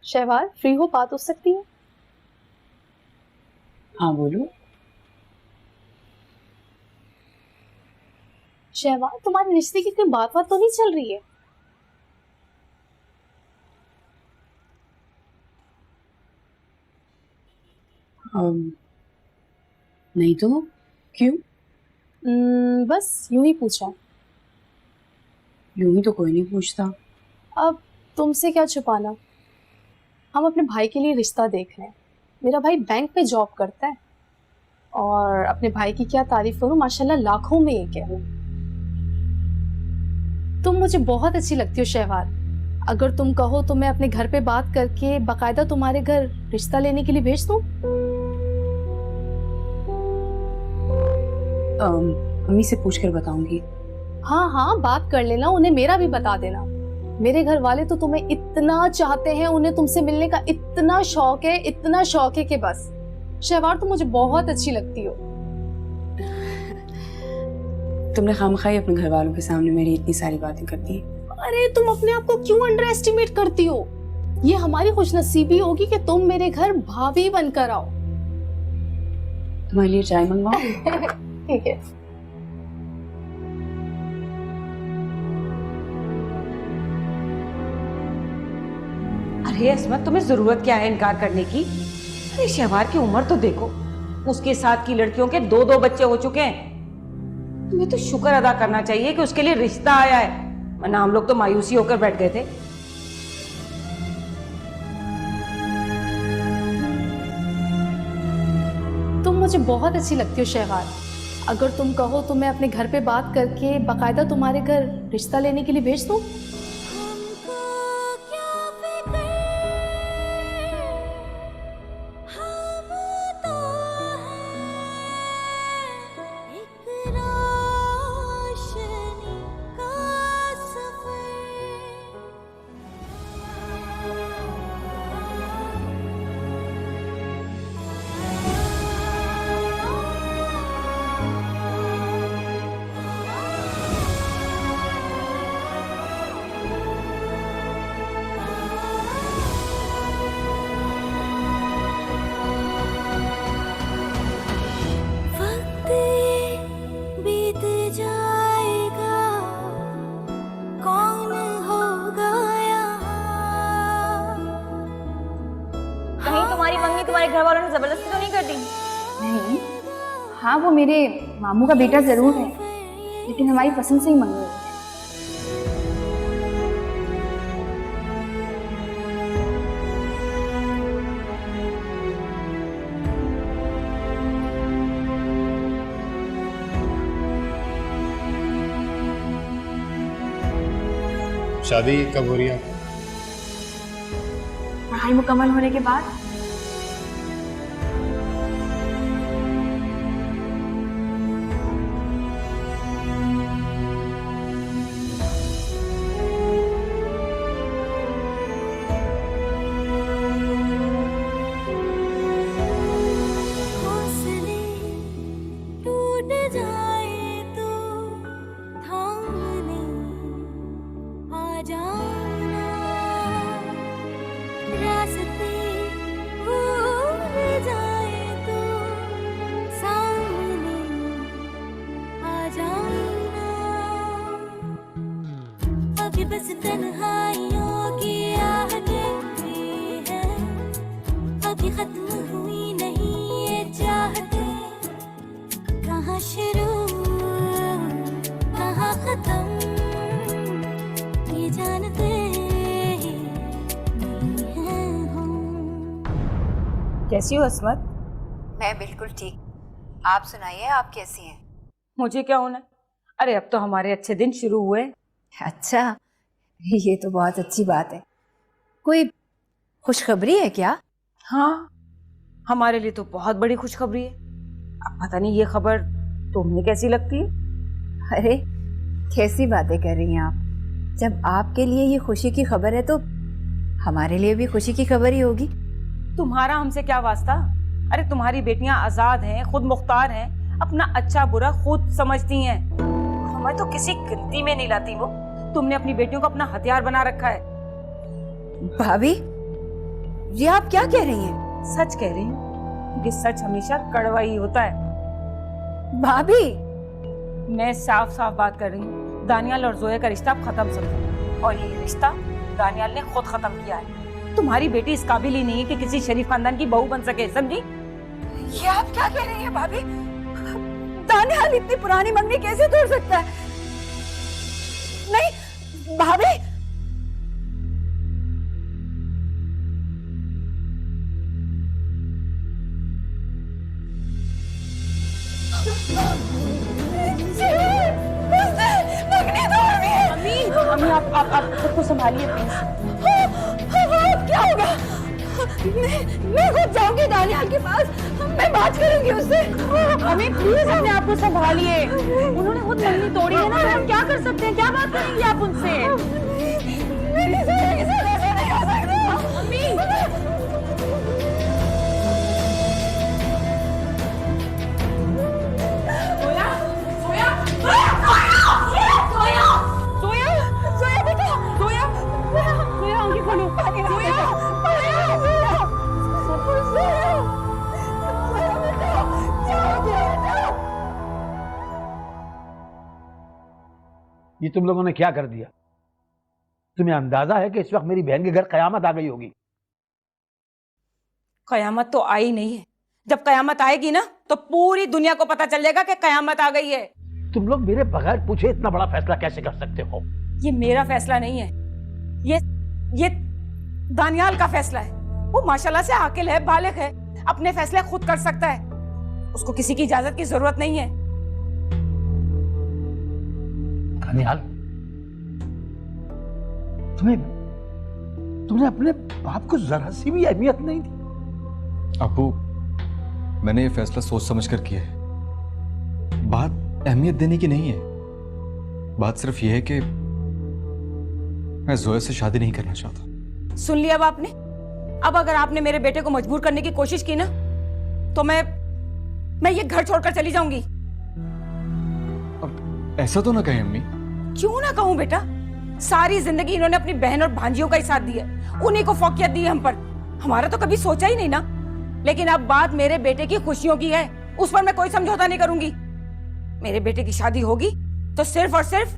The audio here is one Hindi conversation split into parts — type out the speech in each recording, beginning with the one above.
शहवार, फ्री हो, बात हो सकती है? हाँ बोलो। शहवार, तुम्हारे रिश्ते की कोई बात तो नहीं चल रही है? नहीं तो क्यों? बस यूं ही पूछा। यूं ही तो कोई नहीं पूछता। अब तुमसे क्या छुपाना, हम अपने भाई के लिए रिश्ता देख रहे हैं। मेरा भाई बैंक में जॉब करता है और अपने भाई की क्या तारीफ करूं, माशाल्लाह लाखों में एक है। तुम मुझे बहुत अच्छी लगती हो शहवार। अगर तुम कहो तो मैं अपने घर पे बात करके बाकायदा तुम्हारे घर रिश्ता लेने के लिए भेज दूं। अम्मी से पूछ कर बताऊंगी। हाँ हाँ, बात कर लेना, उन्हें मेरा भी बता देना। मेरे घर वाले तो तुम्हें इतना चाहते हैं, उन्हें तुमसे मिलने का इतना शौक है, इतना शौक है कि बस। शहवार, तुम मुझे बहुत अच्छी लगती हो। तुमने खामखाई अपने घर वालों के सामने मेरी इतनी सारी बातें कर दी। अरे तुम अपने आप को क्यों अंडर एस्टिमेट करती हो? ये हमारी खुशनसीबी होगी कि तुम मेरे घर भाभी बनकर आओ। तुम्हारे लिए चाय मंगवाऊं? ठीक है। अरे अस्मत, तुम्हें जरूरत क्या है इनकार करने की? अरे शहवार की उम्र तो देखो, उसके साथ की लड़कियों के 2-2 बच्चे हो चुके हैं। तुम्हें तो शुक्र अदा करना चाहिए कि उसके लिए रिश्ता आया है, वरना हम लोग तो मायूसी होकर बैठ गए थे। तुम मुझे बहुत अच्छी लगती हो शहवार। अगर तुम कहो तो मैं अपने घर पे बात करके बाकायदा तुम्हारे घर रिश्ता लेने के लिए भेज दूं। तुम्हारी मम्मी तुम्हारे घर वालों ने जबरदस्ती तो नहीं कर दी? नहीं, हाँ वो मेरे मामू का बेटा जरूर है, लेकिन हमारी पसंद से ही मंगू है। शादी कब हो रही है? पढ़ाई मुकम्मल होने के बाद। बस तन्हाइयों की आहटें हैं, अभी खत्म हुई नहीं ये चाहतें, कहाँ शुरू कहाँ खत्म ये जानते नहीं हैं हम। कैसी हो अस्मत? मैं बिल्कुल ठीक। आप सुनाइए, आप कैसी हैं? मुझे क्या होना, अरे अब तो हमारे अच्छे दिन शुरू हुए। अच्छा, ये तो बहुत अच्छी बात है। कोई खुशखबरी है क्या? हाँ, हमारे लिए तो बहुत बड़ी खुशखबरी है। अब पता नहीं ये खबर तुम्हें कैसी लगती है? अरे कैसी बातें कर रही हैं आप? जब आपके लिए ये खुशी की खबर है तो हमारे लिए भी खुशी की खबर ही होगी। तुम्हारा हमसे क्या वास्ता? अरे तुम्हारी बेटियां आजाद हैं, खुद मुख्तार हैं, अपना अच्छा बुरा खुद समझती हैं। हमें तो किसी गिनती में नहीं लाती वो। तुमने अपनी बेटियों को अपना हथियार बना रखा है। भाभी, ये आप क्या कह रही हैं? सच कह रही हूँ, क्योंकि सच हमेशा कड़वा ही होता है। भाभी, मैं साफ साफ बात कर रही हूँ, दानियाल और जोया का रिश्ता खत्म समझो, और ये रिश्ता दानियाल ने खुद खत्म किया है। तुम्हारी बेटी इस काबिल ही नहीं है कि किसी शरीफ खानदान की बहू बन सके, समझी? ये आप क्या कह रही हैं भाभी? दानियाल इतनी पुरानी मंगनी कैसे तोड़ सकता है? नहीं भाभी, अम्मी आप खुद को संभालिए प्लीज। क्या होगा? मैं खुद जाऊंगी दानियाल के पास, मैं बात करूंगी उससे। अम्मी प्लीज अपने आप को संभालिए, उन्होंने खुद मंगनी तोड़ी है ना, हम क्या कर सकते हैं? क्या बात करेंगे आप उनसे? मेरी जोया के साथ ऐसा नहीं हो सकता। ये तुम लोगों ने क्या कर दिया? तुम्हें अंदाजा है कि इस वक्त मेरी बहन के घर कयामत आ गई होगी? कयामत तो आई नहीं है, जब कयामत आएगी ना तो पूरी दुनिया को पता चल जाएगा कि कयामत आ गई है। तुम लोग मेरे बगैर पूछे इतना बड़ा फैसला कैसे कर सकते हो? ये मेरा फैसला नहीं है, ये दानियाल का फैसला है। वो माशाल्लाह से आकिल है, बालिग है, अपने फैसले खुद कर सकता है, उसको किसी की इजाजत की जरूरत नहीं है। दानियाल, तुमने अपने बाप को जरा सी भी अहमियत नहीं दी। अब्बू, मैंने ये फैसला सोच समझ कर किया है। बात अहमियत देने की नहीं है, बात सिर्फ ये है कि मैं जोया से शादी नहीं करना चाहता। सुन लिया अब आपने? अब अगर आपने मेरे बेटे को मजबूर करने की कोशिश की ना तो मैं ये घर छोड़कर चली जाऊंगी। अब ऐसा तो ना कहें अम्मी। क्यों ना कहूं बेटा, सारी जिंदगी इन्होंने अपनी बहन और भांजियों का ही साथ दिया, उन्हीं को फौकियत दी है हम पर, हमारा तो कभी सोचा ही नहीं ना। लेकिन अब बात मेरे बेटे की खुशियों की है, उस पर मैं कोई समझौता नहीं करूंगी। मेरे बेटे की शादी होगी तो सिर्फ और सिर्फ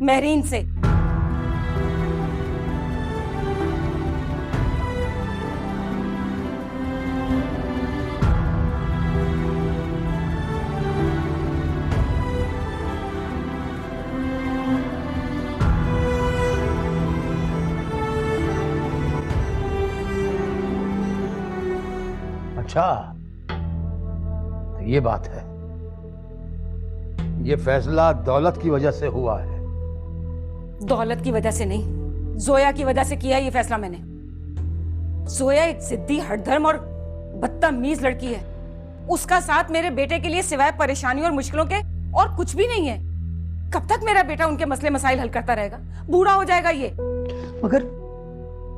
महरीन से। अच्छा, तो ये बात है। ये फैसला दौलत की वजह से हुआ है? दौलत की वजह से नहीं, जोया की वजह से किया ये फैसला मैंने। जोया एक जिद्दी, हठधर्म और बदतमीज लड़की है। उसका साथ मेरे बेटे के लिए सिवाय परेशानी और मुश्किलों के और कुछ भी नहीं है। कब तक मेरा बेटा उनके मसले मसाइल हल करता रहेगा? बूढ़ा हो जाएगा ये। मगर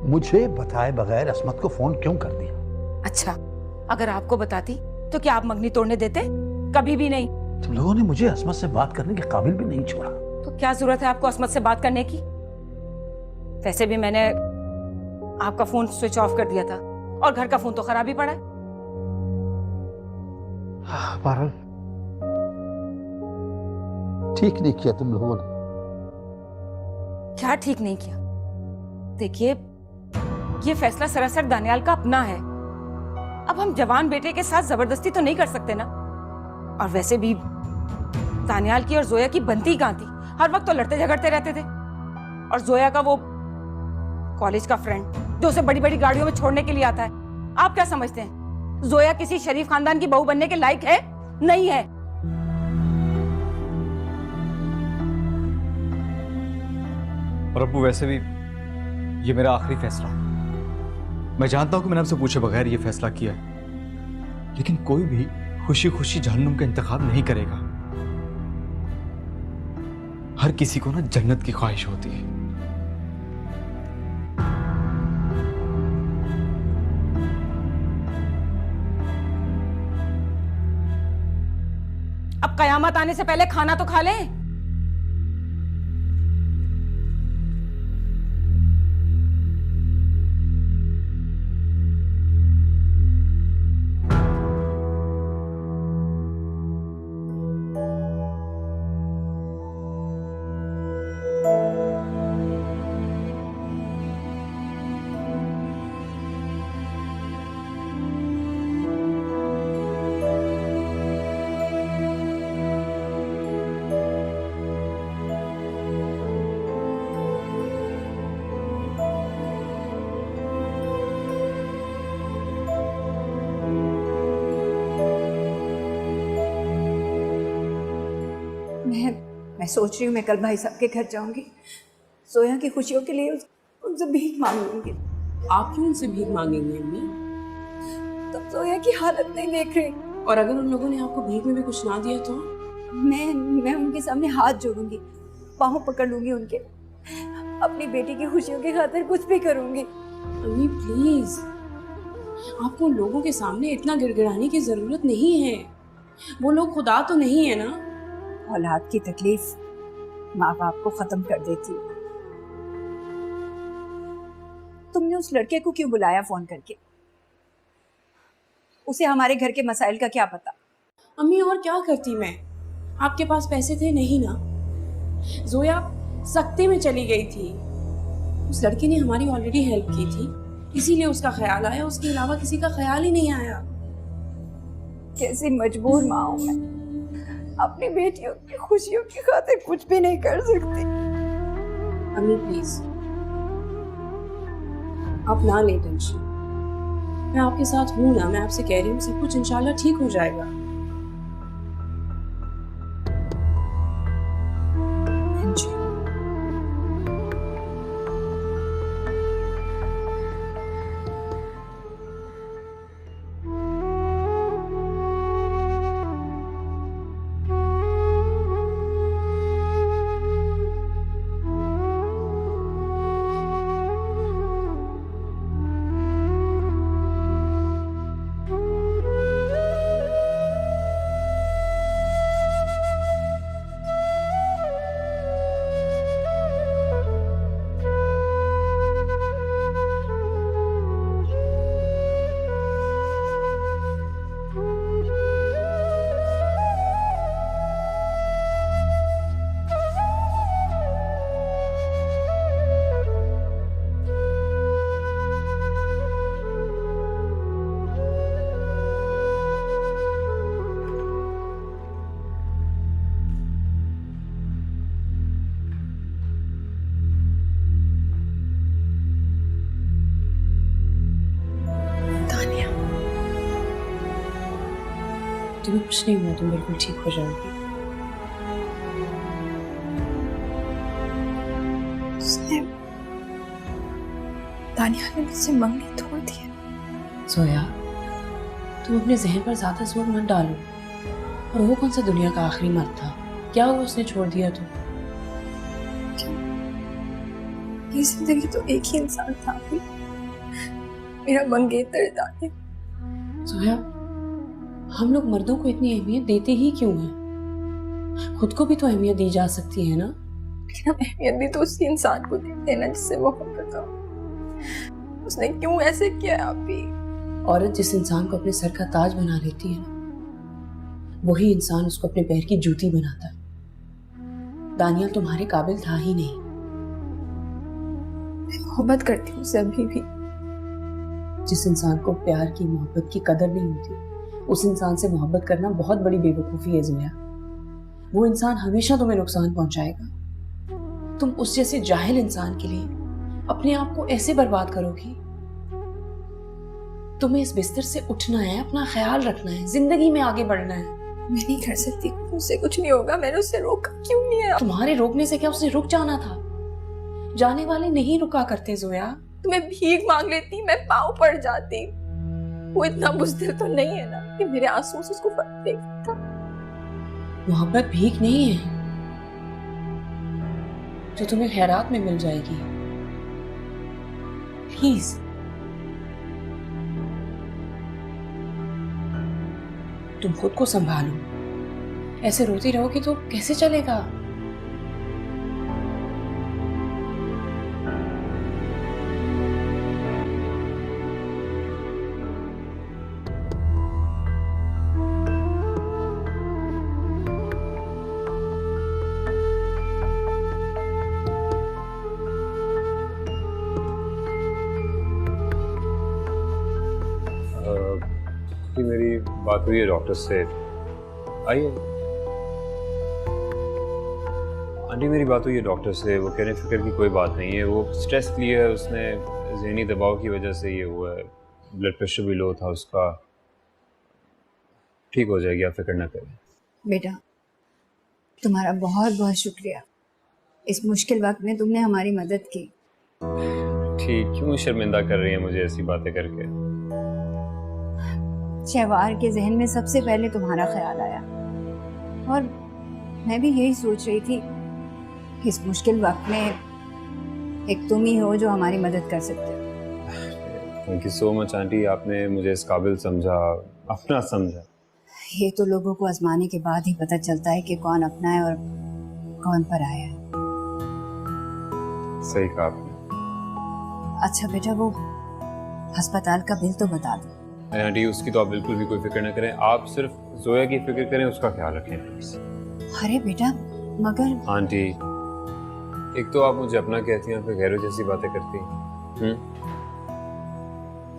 मुझे बताए बगैर असमत को फोन क्यों कर दिया? अच्छा, अगर आपको बताती तो क्या आप मंगनी तोड़ने देते? कभी भी नहीं। तुम लोगों ने मुझे असमत से बात करने के काबिल भी नहीं छोड़ा। तो क्या जरूरत है आपको असमत से बात करने की? वैसे भी मैंने आपका फोन स्विच ऑफ कर दिया था और घर का फोन तो खराब ही पड़ा है। पारुल, ठीक नहीं किया तुम लोगों ने। क्या ठीक नहीं किया? देखिए, ये फैसला सरासर दानियाल का अपना है। अब हम जवान बेटे के साथ जबरदस्ती तो नहीं कर सकते ना। और वैसे भी दानियाल की और जोया की बनती कहां थी? हर वक्त तो लड़ते झगड़ते रहते थे। और जोया का वो कॉलेज का फ्रेंड जो उसे बड़ी बड़ी गाड़ियों में छोड़ने के लिए आता है, आप क्या समझते हैं जोया किसी शरीफ खानदान की बहू बनने के लायक है? नहीं है। और अब्बू, वैसे भी ये मेरा आखिरी फैसला। मैं जानता हूं कि मैंने आपसे पूछे बगैर ये फैसला किया है, लेकिन कोई भी खुशी खुशी जहन्नुम का इंतखाब नहीं करेगा। हर किसी को ना जन्नत की ख्वाहिश होती है। अब कयामत आने से पहले खाना तो खा लें। मैं सोच रही हूँ मैं कल भाई साहब के घर जाऊंगी, सोया की खुशियों के लिए उनसे भीख मांगूंगी। आप क्यों उनसे भीख मांगेंगे अम्मी? तो सोया की हालत नहीं देख रही। और अगर उन लोगों ने आपको भीख में भी कुछ ना दिया तो? मैं उनके सामने हाथ जोड़ूंगी, पाँव पकड़ लूंगी उनके, अपनी बेटी की खुशियों की खातिर कुछ भी करूंगी। अम्मी प्लीज, आपको उन लोगों के सामने इतना गिड़गिड़ाने की जरूरत नहीं है। वो लोग खुदा तो नहीं है ना। औलाद की तकलीफ माँ बाप को खत्म कर देती है। तुमने उस लड़के को क्यों बुलाया फोन करके? उसे हमारे घर के मसाइल का क्या पता? अम्मी और क्या करती मैं? आपके पास पैसे थे नहीं ना? जोया सख्ती में चली गई थी। उस लड़के ने हमारी ऑलरेडी हेल्प की थी, इसीलिए उसका ख्याल आया। उसके अलावा किसी का ख्याल ही नहीं आया। कैसी मजबूर माँ हूं मैं, अपनी बेटियों की खुशियों की खातिर कुछ भी नहीं कर सकती। अम्मी प्लीज, आप ना लें टेंशन। मैं आपके साथ हूं ना। मैं आपसे कह रही हूँ सब कुछ इंशाल्लाह ठीक हो जाएगा। तुम्हें कुछ नहीं हुआ, तुम बिल्कुल ठीक हो जाओगी। तानिया ने मुझसे मंगनी तोड़ दी है। सोया, तुम अपने जहन पर ज्यादा जोर मत डालो। और वो कौन सा दुनिया का आखिरी मर्द था? क्या हुआ उसने छोड़ दिया तो? ये जिंदगी तो एक ही इंसान था, मेरा मंगेतर दानिया। सोया, हम लोग मर्दों को इतनी अहमियत देते ही क्यों हैं? खुद को भी तो अहमियत दी जा सकती है ना? लेकिन अहमियत भी तो उसी इंसान को देते हैं ना जिससे मोहब्बत हो। उसने क्यों ऐसे किया आप भी? औरत जिस इंसान को अपने सर का ताज बना लेती है ना, वही इंसान उसको अपने पैर की जूती बनाता है। दानियल तुम्हारे काबिल था ही नहीं। मैं मोहब्बत करती हूँ उसे अभी भी। जिस इंसान को प्यार की मोहब्बत की कदर नहीं होती, उस इंसान से मोहब्बत करना बहुत बड़ी बेवकूफ़ी है जोया। वो इंसान हमेशा तुम्हें नुकसान पहुंचाएगा। तुम उस जैसे जाहिल इंसान के लिए अपने आप को ऐसे बर्बाद करोगी? तुम्हें इस बिस्तर से उठना है, अपना ख्याल रखना है, जिंदगी में आगे बढ़ना है। मैं नहीं कर सकती, उससे कुछ नहीं होगा। मैंने उससे रोका क्यों नहीं है? तुम्हारे रोकने से क्या उसने रुक जाना था? जाने वाले नहीं रुका करते जोया। तुम्हें भीख मांग लेती, मैं पाँव पड़ जाती। वो इतना बुज़दिल तो नहीं है ना कि मेरे आंसू से उसको फर्क देख सकता। मोहब्बत भीख नहीं है जो तुम्हें खैरात में मिल जाएगी। प्लीज, तुम खुद को संभालो। ऐसे रोती रहोगी तो कैसे चलेगा? कि मेरी बात हुई है डॉक्टर से। आइए आंटी, मेरी बात हुई है डॉक्टर से। वो कह रहे फिक्र की कोई बात नहीं है, वो स्ट्रेस लिया है उसने, ज़हनी दबाव की वजह से ये हुआ है। ब्लड प्रेशर भी लो था उसका। ठीक हो जाएगी, आप फिक्र ना करें। बेटा तुम्हारा बहुत बहुत शुक्रिया। इस मुश्किल वक्त में तुमने हमारी मदद की। ठीक, क्यों शर्मिंदा कर रही है मुझे ऐसी बातें करके? शहवार के जहन में सबसे पहले तुम्हारा ख्याल आया और मैं भी यही सोच रही थी कि इस मुश्किल वक्त में एक तुम ही हो जो हमारी मदद कर सकते हो। Thank you so much aunty, आपने मुझे इस काबिल समझा, अपना समझा। ये तो लोगों को आजमाने के बाद ही पता चलता है कि कौन अपना है और कौन पराया है। सही कहा आपने। अच्छा बेटा, वो अस्पताल का बिल तो बता दो। अरे आंटी, उसकी तो आप बिल्कुल भी कोई फिक्र ना करें, आप सिर्फ जोया की फिक्र करें, उसका ख्याल रखें प्लीज। अरे बेटा मगर आंटी, एक तो आप मुझे अपना कहती हैं, फिर गैरों जैसी बातें करती हैं।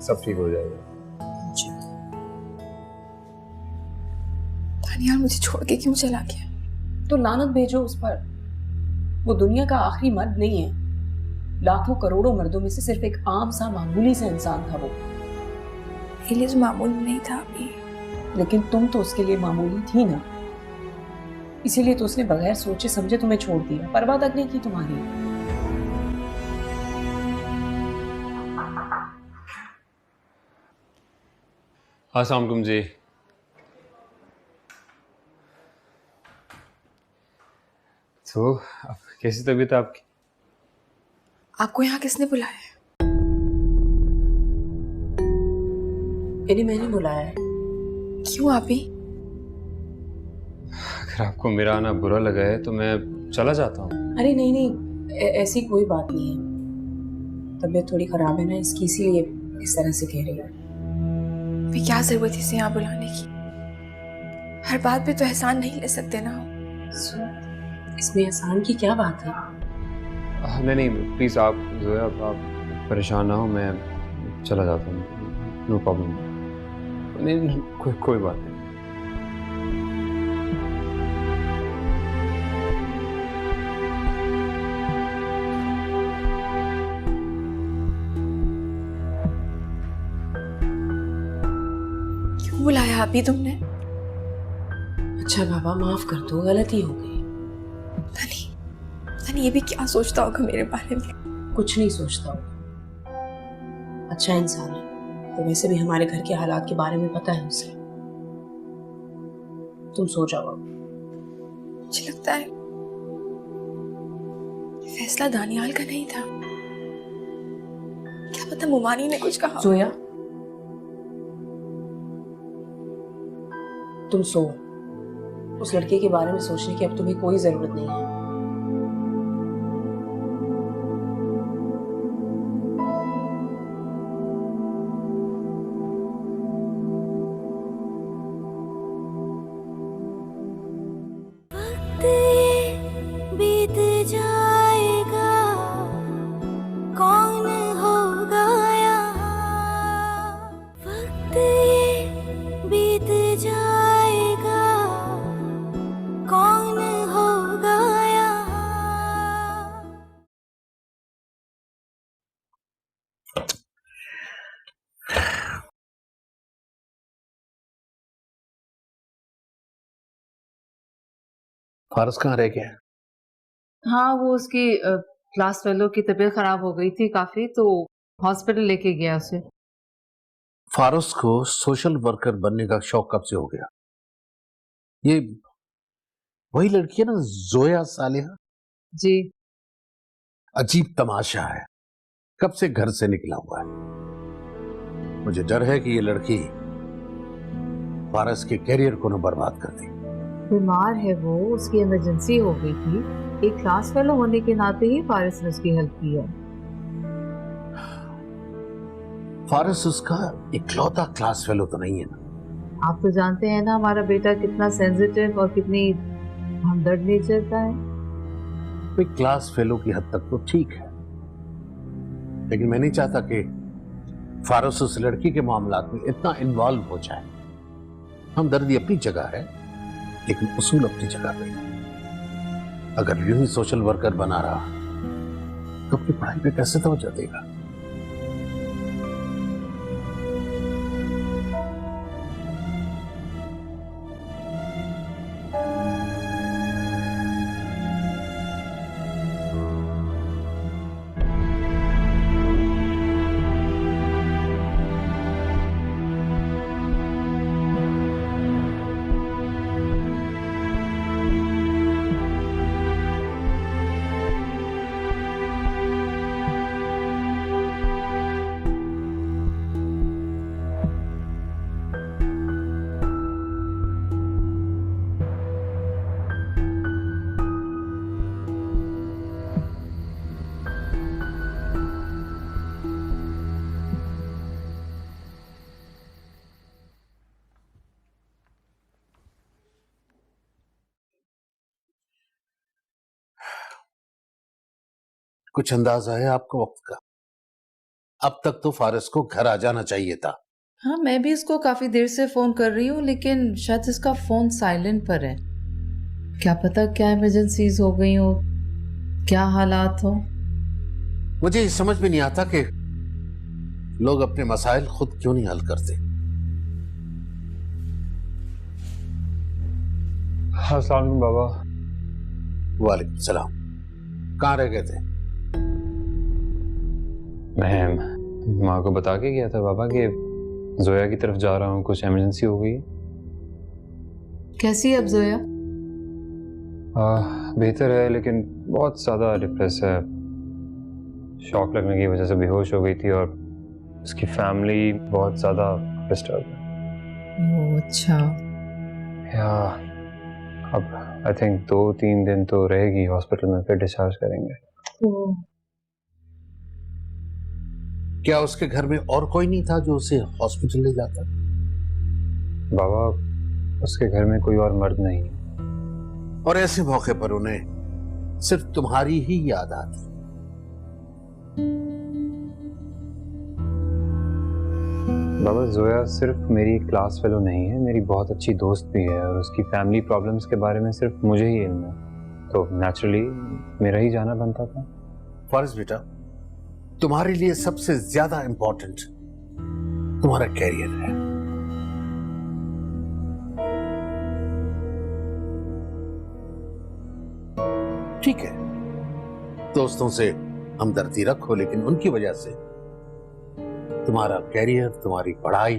सब ठीक हो जाएगा। यार मुझे छोड़ के क्यों चला गया? तो लानत भेजो उस पर। वो दुनिया का आखिरी मर्द नहीं है, लाखों करोड़ों मर्दों में से सिर्फ एक आम सा मामूली सा इंसान था वो। मेरे लिए मामूली नहीं था अभी। लेकिन तुम तो उसके लिए मामूली थी ना, इसीलिए तो उसने बगैर सोचे समझे तुम्हें छोड़ दिया, परवाह तक नहीं की तुम्हारी। अस्सलाम वालेकुम जी। तो अब कैसी तबीयत है आपकी? आपको यहाँ किसने बुलाया है? मैंने बुलाया है। क्यों आप ही? अगर आपको मेरा आना बुरा लगा है तो मैं चला जाता हूँ। अरे नहीं नहीं, ऐसी कोई बात नहीं है। तबीयत थोड़ी खराब है ना, इसकी, इसीलिए इस तरह से कह रही है। फिर क्या जरूरत है इसे यहाँ बुलाने की? हर बात पे तो एहसान नहीं ले सकते ना। इसमें एहसान की क्या बात है? नहीं नहीं, प्लीज़ आप जो है आप परेशान ना हो, मैं चला जाता हूँ। No problem. नहीं, कोई बात नहीं। क्यों बुलाया अभी तुमने? अच्छा बाबा, माफ कर दो, गलती हो गई। तनी ये भी क्या सोचता होगा मेरे बारे में? कुछ नहीं सोचता होगा, अच्छा इंसान है। तो वैसे भी हमारे घर के हालात के बारे में पता है उसे। तुम सो जाओ अब। मुझे लगता है ये फैसला दानियाल का नहीं था। क्या पता मुमानी ने कुछ कहा। सोया, तुम सो। उस लड़के के बारे में सोचने की अब तुम्हें कोई जरूरत नहीं है। बीत जाएगा, कौन होगा यहाँ। वक्त ये बीत जाएगा, कौन होगा यहाँ। फारस कहाँ रह गया? हाँ, वो उसकी क्लास फेलो की तबीयत खराब हो गई थी काफी, तो हॉस्पिटल लेके गया उसे। फारस को सोशल वर्कर बनने का शौक कब से हो गया? ये वही लड़की है ना, जोया सालेहा? जी। अजीब तमाशा है, कब से घर से निकला हुआ है। मुझे डर है कि ये लड़की फारस के कैरियर को न बर्बाद कर दी। बीमार है वो, उसकी इमरजेंसी हो गई थी। एक क्लास फेलो होने के नाते ही फारिस ने उसकी हेल्प की है। फारस उसका इकलौता क्लास फेलो तो नहीं है ना? आप तो जानते हैं ना हमारा बेटा कितना सेंसिटिव और कितनी हमदर्द नेचर का है। कोई क्लास फेलो की हद तक तो ठीक है, लेकिन मैं नहीं चाहता कि फारस उस लड़की के मामलात में इतना इन्वॉल्व हो जाए। हमदर्दी अपनी जगह है, लेकिन उसूल अपनी जगह पे। अगर यूं ही सोशल वर्कर बना रहा तो अपनी पढ़ाई पे कैसे तवज्जो देगा? कुछ अंदाजा है आपको वक्त का? अब तक तो फारिस को घर आ जाना चाहिए था। हाँ, मैं भी इसको काफी देर से फोन कर रही हूँ, लेकिन शायद इसका फोन साइलेंट पर है। क्या पता क्या इमरजेंसीज हो गई हो, क्या हालात हो। मुझे ये समझ में नहीं आता कि लोग अपने मसाइल खुद क्यों नहीं हल करते। अस्सलाम वालेकुम बाबा। वालेकुम सलाम। कहाँ रह गए थे? मैं माँ को बता के गया था बाबा कि जोया की तरफ जा रहा हूँ, कुछ इमरजेंसी हो गई। कैसी है अब जोया? बेहतर है, लेकिन बहुत ज़्यादा डिप्रेस है। शॉक लगने की वजह से बेहोश हो गई थी और उसकी फैमिली बहुत ज़्यादा डिस्टर्ब है। ओह अच्छा। या अब आई थिंक 2-3 दिन तो रहेगी हॉस्पिटल में, फिर डिस्चार्ज करेंगे। क्या उसके घर में और कोई नहीं था जो उसे हॉस्पिटल ले जाता? बाबा, उसके घर में कोई और मर्द नहीं है। और ऐसे मौके पर उन्हें सिर्फ तुम्हारी ही याद आती। बाबा, जोया सिर्फ मेरी क्लास फेलो नहीं है, मेरी बहुत अच्छी दोस्त भी है, और उसकी फैमिली प्रॉब्लम्स के बारे में सिर्फ मुझे ही इल्म है, तो नेचुरली मेरा ही जाना बनता था। फारिस बेटा, तुम्हारे लिए सबसे ज्यादा इंपॉर्टेंट तुम्हारा कैरियर है। ठीक है, दोस्तों से हमदर्दी रखो, लेकिन उनकी वजह से तुम्हारा कैरियर, तुम्हारी पढ़ाई,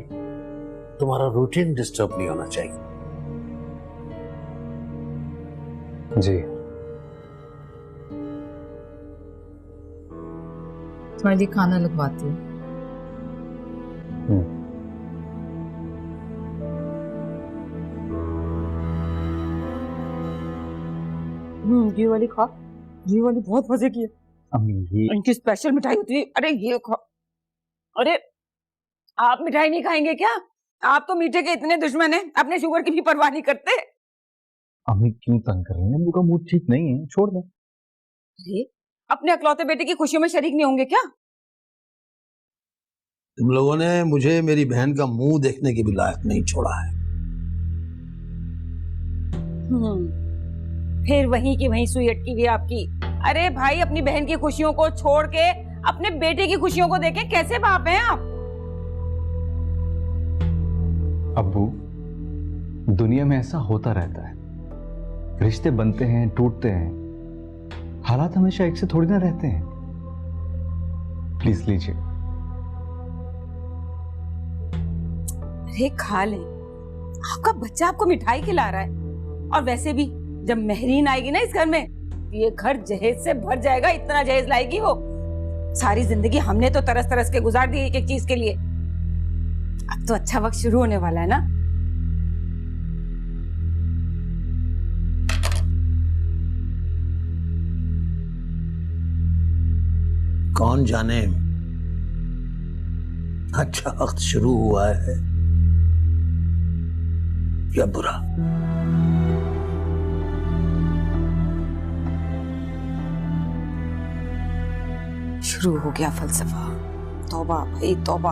तुम्हारा रूटीन डिस्टर्ब नहीं होना चाहिए। जी। तुम्हारे लिए खाना लगवाती हूँ। ये वाली खा, ये वाली बहुत मजे की है। अम्मी ये इनकी स्पेशल मिठाई होती है। अरे ये खा। अरे आप मिठाई नहीं खाएंगे क्या? आप तो मीठे के इतने दुश्मन हैं, अपने शुगर की भी परवाह नहीं करते। अम्मी क्यों तंग कर रही हैं? अम्मी का मूड ठीक नहीं है, छोड़ दो। अरे अपने अकलौते बेटे की खुशियों में शरीक नहीं होंगे क्या? तुम लोगों ने मुझे मेरी बहन का मुंह देखने के भी लायक नहीं छोड़ा है। फिर वहीं की वहीं सुई अटकी हुई आपकी। अरे भाई, अपनी बहन की खुशियों को छोड़ के अपने बेटे की खुशियों को देखें। कैसे बाप हैं आप? अब्बू, दुनिया में ऐसा होता रहता है, रिश्ते बनते हैं, टूटते हैं, हालात हमेशा एक से थोड़ी ना रहते हैं। प्लीज लीजिए। अरे खा ले, आपका बच्चा आपको मिठाई खिला रहा है। और वैसे भी जब मेहरीन आएगी ना इस घर में, ये घर जहेज से भर जाएगा। इतना जहेज लाएगी वो। सारी जिंदगी हमने तो तरस तरस के गुजार दी एक एक चीज के लिए। अब तो अच्छा वक्त शुरू होने वाला है ना। कौन जाने अच्छा वक्त शुरू हुआ है या बुरा। शुरू हो गया फलसफा। तौबा भाई तौबा।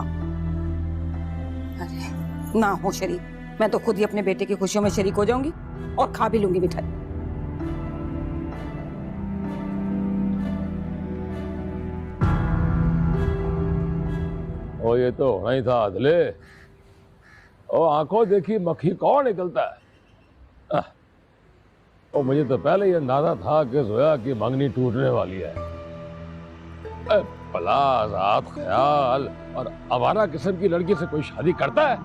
अरे ना हो शरीक, मैं तो खुद ही अपने बेटे की खुशियों में शरीक हो जाऊंगी और खा भी लूंगी मिठाई। ओ ये तो होना ही था अदले। ओ आंखों देखी मक्खी कौन निकलता है। ओ मुझे तो पहले ही अंदाजा था कि जोया की मंगनी टूटने वाली है। भला आजाद ख्याल और आवारा किस्म की लड़की से कोई शादी करता है?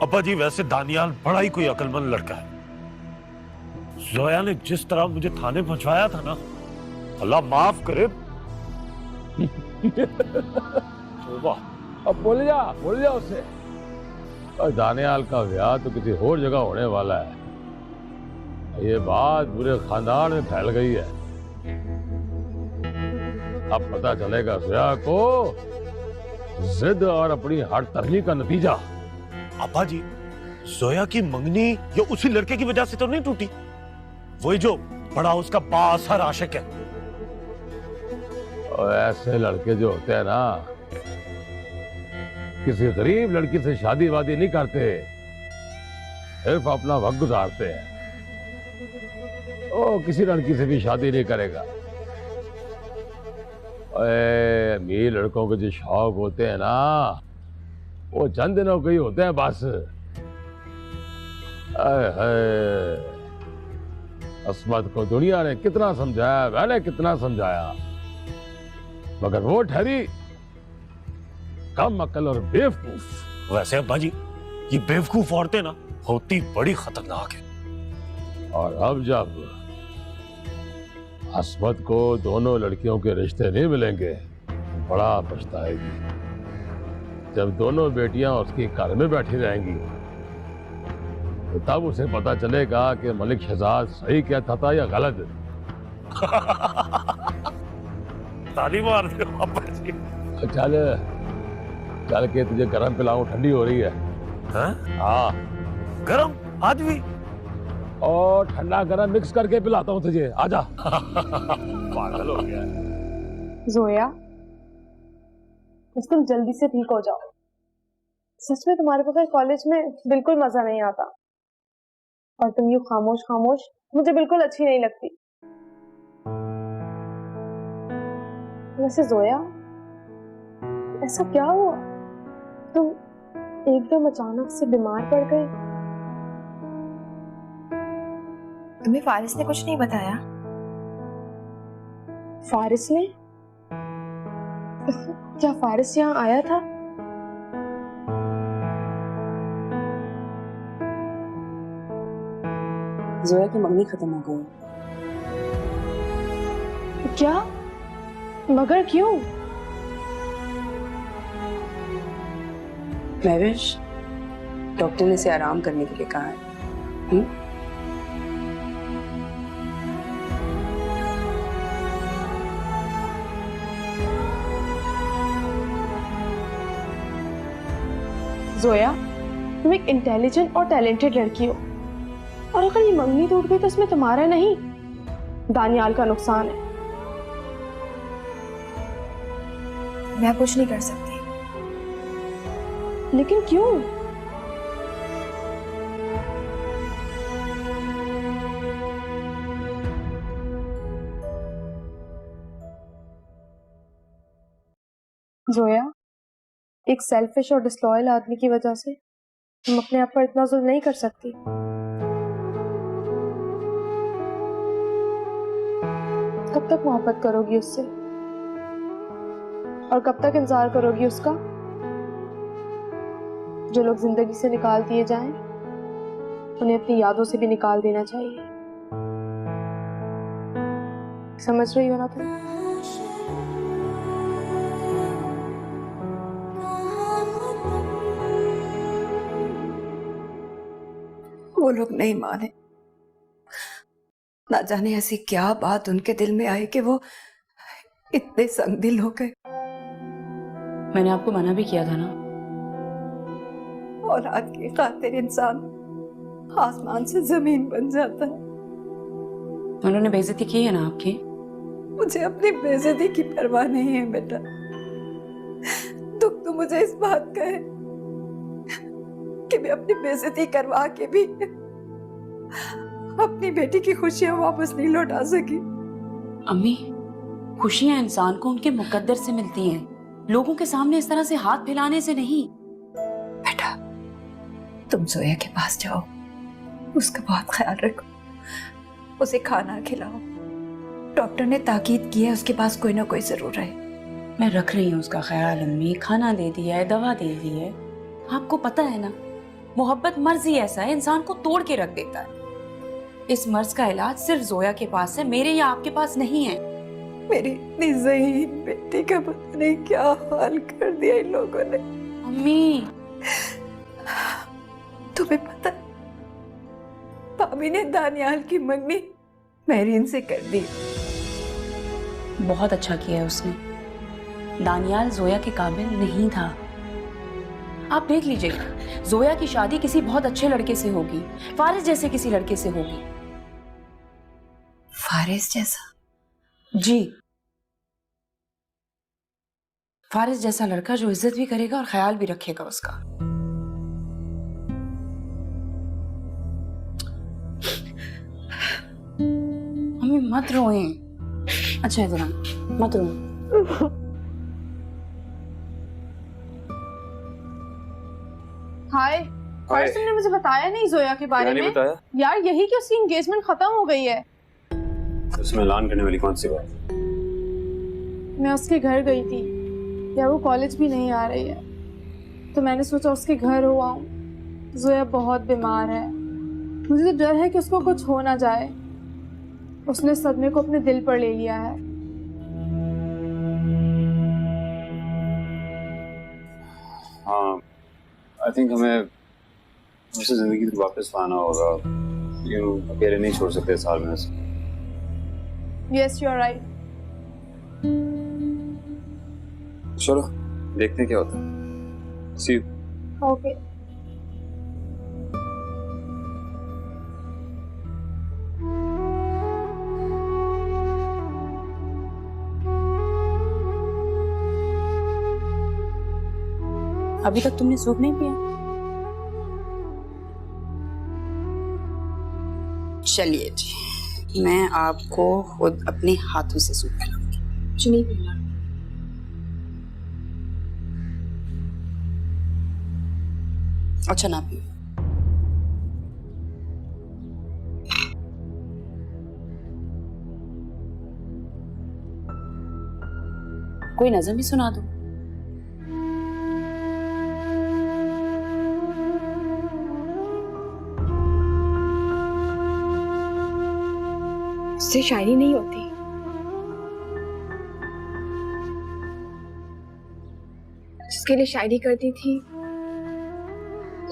अब्बा जी, वैसे दानियाल बड़ा ही कोई अक्लमंद लड़का है। जोया ने जिस तरह मुझे थाने पहुंचवाया था ना, अल्लाह माफ करे। अब बोल जा उससे। और दानियाल का ब्याह तो किसी और जगह होने वाला है। ये बात पूरे खानदान में फैल गई है। अब पता चलेगा जोया को जिद और अपनी हर तरनी का नतीजा। अब्बा जी, जोया की मंगनी ये उसी लड़के की वजह से तो नहीं टूटी? वही जो बड़ा उसका बाअसर आशिक है। और ऐसे लड़के जो होते हैं ना, किसी गरीब लड़की से शादी वादी नहीं करते, सिर्फ अपना वक्त गुजारते हैं। ओ किसी लड़की से भी शादी नहीं करेगा। अमीर लड़कों के जो शौक होते हैं ना, वो चंद दिनों के ही होते हैं बस। अस्मत को दुनिया ने कितना समझाया, मैंने कितना समझाया, मगर वो ठहरी कम अकल और बेवकूफ। वैसे अब्बा जी, ये बेवकूफ औरतें ना होती बड़ी खतरनाक है। और अब जब अस्मत को दोनों लड़कियों के रिश्ते नहीं मिलेंगे, बड़ा पछताएगी। जब दोनों बेटियां उसकी घर में बैठी रहेंगी, तो तब उसे पता चलेगा कि मलिक शहजाद सही कहता था या गलत। ताली मार दो अब्बा जी। चल चल के तुझे गरम पिलाऊं, ठंडी हो रही है। हाँ गरम आज भी? और ठंडा गरम मिक्स करके पिलाता हूँ तुझे, आजा। पागल हो गया। जोया, बस तुम जल्दी से ठीक हो जाओ। सच में तुम्हारे बगैर कॉलेज में बिल्कुल मजा नहीं आता, और तुम यूं खामोश खामोश मुझे बिल्कुल अच्छी नहीं लगती। वैसे जोया, ऐसा क्या हुआ? तुम एकदम अचानक से बीमार पड़ गई। तुम्हें फारिस ने कुछ नहीं बताया? फारिस ने? क्या फारिस यहाँ आया था? जोया की मंगनी खत्म हो गई। क्या? मगर क्यों? महविश, डॉक्टर ने इसे आराम करने के लिए कहा है। जोया, तुम एक इंटेलिजेंट और टैलेंटेड लड़की हो, और अगर ये मंगनी टूट गई तो इसमें तुम्हारा नहीं, दानियाल का नुकसान है। मैं कुछ नहीं कर सकती। लेकिन क्यों? जोया, एक सेल्फिश और डिसलॉयल आदमी की वजह से तुम अपने आप पर इतना जुल्म नहीं कर सकती। कब तक मोहब्बत करोगी उससे, और कब तक इंतजार करोगी उसका? जो लोग जिंदगी से निकाल दिए जाएं, उन्हें अपनी यादों से भी निकाल देना चाहिए। समझ रही हो ना तुम? वो लोग नहीं माने। ना जाने ऐसी क्या बात उनके दिल में आई कि वो इतने संगदिल हो गए। मैंने आपको मना भी किया था ना। औलाद की खातिर इंसान आसमान से जमीन बन जाता है। उन्होंने बेइज्जती की है ना आपकी। मुझे अपनी बेइज्जती की परवाह नहीं है बेटा। दुख तो मुझे इस बात का है कि मैं अपनी बेइज्जती करवा के भी अपनी बेटी की खुशियां वापस नहीं लौटा सकी। अम्मी, खुशियां इंसान को उनके मुकद्दर से मिलती हैं, लोगों के सामने इस तरह से हाथ फैलाने से नहीं। बेटा, तुम जोया के पास जाओ, उसका बहुत ख्याल रखो, उसे खाना खिलाओ। डॉक्टर ने ताकीद की है उसके पास कोई ना कोई जरूर है। मैं रख रही हूँ उसका ख्याल अम्मी, खाना दे दिया है, दवा दे दी है। आपको पता है ना, मोहब्बत मर्ज ही ऐसा है, इंसान को तोड़ के रख देता है। इस मर्ज का इलाज सिर्फ जोया के पास है, मेरे या आपके पास नहीं है। मेरी इतनी ज़हीन बेटी का पता नहीं क्या हाल कर दिया इन लोगों ने। अम्मी, तुम्हें पता, भाभी ने दानियाल की मंगनी महरीन से कर दी। बहुत अच्छा किया है उसने। दानियाल जोया के काबिल नहीं था। आप देख लीजिएगा, जोया की शादी किसी बहुत अच्छे लड़के से होगी, फारिस जैसे किसी लड़के से होगी। फारिस जैसा? जी, फारिस जैसा लड़का जो इज्जत भी करेगा और ख्याल भी रखेगा उसका। मम्मी मत रोए। अच्छा इधर मत रो। हाय फारिस, तुमने मुझे बताया नहीं जोया के बारे में। बताया यार यही कि उसकी एंगेजमेंट खत्म हो गई है। उसमें ऐलान करने वाली कौन सी बात? मैं उसके घर गई थी यार, वो कॉलेज भी नहीं आ रही है, तो मैंने सोचा उसके घर हो आऊं। जोया बहुत बीमार है, मुझे तो डर है कि उसको कुछ हो ना जाए। उसने सदमे को अपने दिल पर ले लिया है। हाँ, आई थिंक हमें उसे जिंदगी में वापस पाना होगा। अकेले नहीं छोड़ सकते इस हाल में उसे। Yes you are right. चलो देखते हैं क्या होता है। See you. ओके। अभी तक तुमने सूप नहीं पिया? चलिए जी, मैं आपको खुद अपने हाथों से सूप पिलाऊंगी। कुछ नहीं पीना। अच्छा ना पियो। कोई नज़म ही सुना दो। उससे शायरी नहीं होती। जिसके लिए शायरी करती थी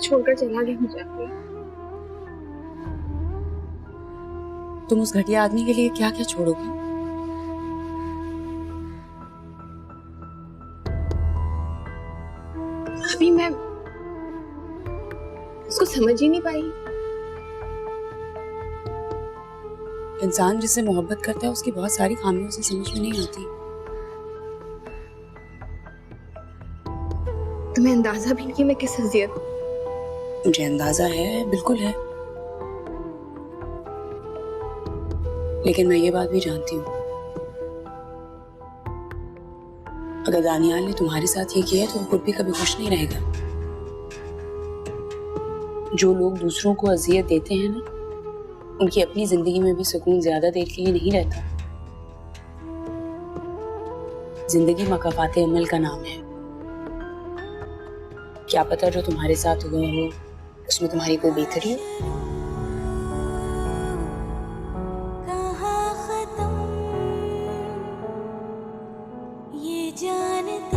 छोड़कर चला गया मुझे। तुम उस घटिया आदमी के लिए क्या क्या छोड़ोगी? अभी मैं उसको समझ ही नहीं पाई। इंसान जिससे मोहब्बत करता है उसकी बहुत सारी खामियों से समझ में नहीं आती। तुम्हें अंदाजा भी नहीं मैं किस हसीयत। मुझे अंदाजा है, बिल्कुल है, लेकिन मैं ये बात भी जानती हूँ, अगर दानियाल ने तुम्हारे साथ ये किया तो वो खुद भी कभी खुश नहीं रहेगा। जो लोग दूसरों को अजियत देते हैं ना, उनकी अपनी जिंदगी में भी सुकून ज्यादा देर के लिए नहीं रहता। जिंदगी मकाफाते अमल का नाम है। क्या पता जो तुम्हारे साथ हुआ हो उसमें तुम्हारी कोई बेहतरी हो। कहाँ खत्म ये जानते